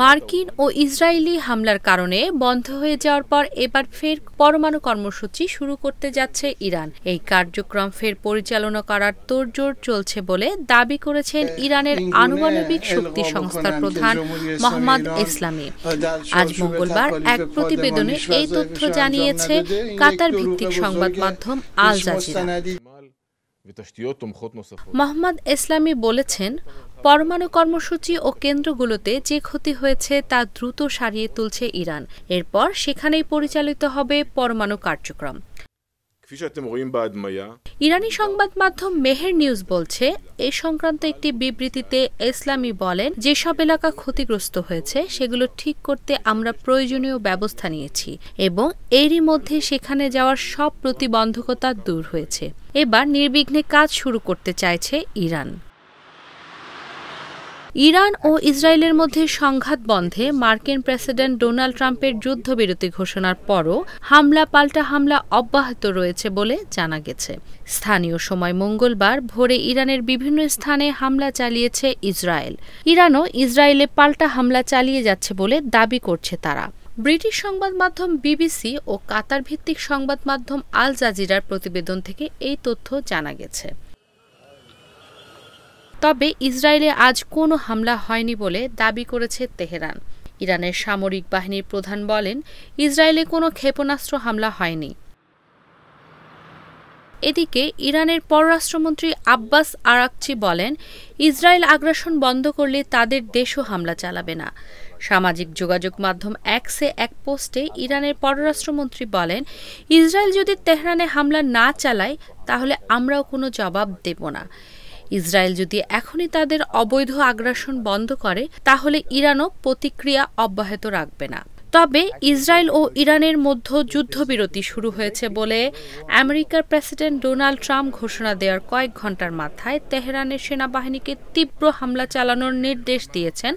মার্কিন ও ইসরায়েলি হামলার কারণে বন্ধ হয়ে যাওয়ার পর এবার ফের পরমাণু কর্মসূচি শুরু করতে যাচ্ছে ইরান। এই কার্যক্রম ফের পরিচালনা করার তোড়জোড় চলছে বলে দাবি করেছেন ইরানের আণুবণবিক শক্তি সংস্থার প্রধান মোহাম্মদ ইসলামি। আজ মঙ্গলবার এক প্রতিবেদনে এই তথ্য জানিয়েছে কাতার ভিত্তিক সংবাদ মাধ্যম আল জাজিরা। মোহাম্মদ ইসলামি বলেছেন, পরমাণু কর্মসূচি ও কেন্দ্রগুলোতে যে ক্ষতি হয়েছে তা দ্রুত সারিয়ে তুলছে ইরান। এরপর সেখানেই পরিচালিত হবে পরমাণু কার্যক্রম। ইরানি সংবাদ মাধ্যম মেহের নিউজ বলছে, এ সংক্রান্ত একটি বিবৃতিতে ইসলামি বলেন, যেসব এলাকা ক্ষতিগ্রস্ত হয়েছে সেগুলো ঠিক করতে আমরা প্রয়োজনীয় ব্যবস্থা নিয়েছি এবং এরই মধ্যে সেখানে যাওয়ার সব প্রতিবন্ধকতা দূর হয়েছে। এবার নির্বিঘ্নে কাজ শুরু করতে চাইছে ইরান। ইরান ও ইসরায়েলের মধ্যে সংঘাত বন্ধে মার্কিন প্রেসিডেন্ট ডোনাল্ড ট্রাম্পের যুদ্ধবিরতি ঘোষণার পরও হামলা পাল্টা হামলা অব্যাহত রয়েছে বলে জানা গেছে। স্থানীয় সময় মঙ্গলবার ভোরে ইরানের বিভিন্ন স্থানে হামলা চালিয়েছে ইসরায়েল। ইরানও ইসরায়েলে পাল্টা হামলা চালিয়ে যাচ্ছে বলে দাবি করছে তারা। ব্রিটিশ সংবাদ মাধ্যম বিবিসি ও কাতার ভিত্তিক সংবাদ মাধ্যম আল জাজিরার প্রতিবেদন থেকে এই তথ্য জানা গেছে। তবে ইসরায়েলে আজ কোনো হামলা হয়নি বলে দাবি করেছে তেহরান। ইরানের সামরিক বাহিনীর প্রধান বলেন, ইসরায়েলে কোনো ক্ষেপণাস্ত্র হামলা হয়নি। এদিকে ইরানের পররাষ্ট্রমন্ত্রী আব্বাস আরাকচি বলেন, ইসরায়েল আগ্রাসন বন্ধ করলে তাদের দেশও হামলা চালাবে না। সামাজিক যোগাযোগ মাধ্যম এক্সে এক পোস্টে ইরানের পররাষ্ট্রমন্ত্রী বলেন, ইসরায়েল যদি তেহরানে হামলা না চালায় তাহলে আমরাও কোনো জবাব দেব না। ইসরায়েল যদি এখনই তাদের অবৈধ আগ্রাসন বন্ধ করে তাহলে ইরানও প্রতিক্রিয়া অব্যাহত রাখবে না। তবে ইসরায়েল ও ইরানের মধ্যে যুদ্ধবিরতি শুরু হয়েছে বলে আমেরিকার প্রেসিডেন্ট ডোনাল্ড ট্রাম্প ঘোষণা দেওয়ার কয়েক ঘণ্টার মাথায় তেহরানের সেনাবাহিনীকে তীব্র হামলা চালানোর নির্দেশ দিয়েছেন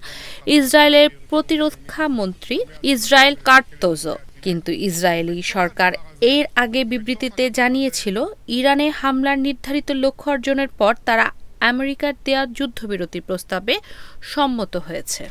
ইসরায়েলের প্রতিরক্ষা মন্ত্রী ইসরায়েল কাটজ। কিন্তু ইসরায়েলি সরকার এর আগে বিবৃতিতে জানিয়েছিল, ইরানে হামলার নির্ধারিত লক্ষ্য অর্জনের পর তারা আমেরিকার দেয়া যুদ্ধবিরতি প্রস্তাবে সম্মত হয়েছে।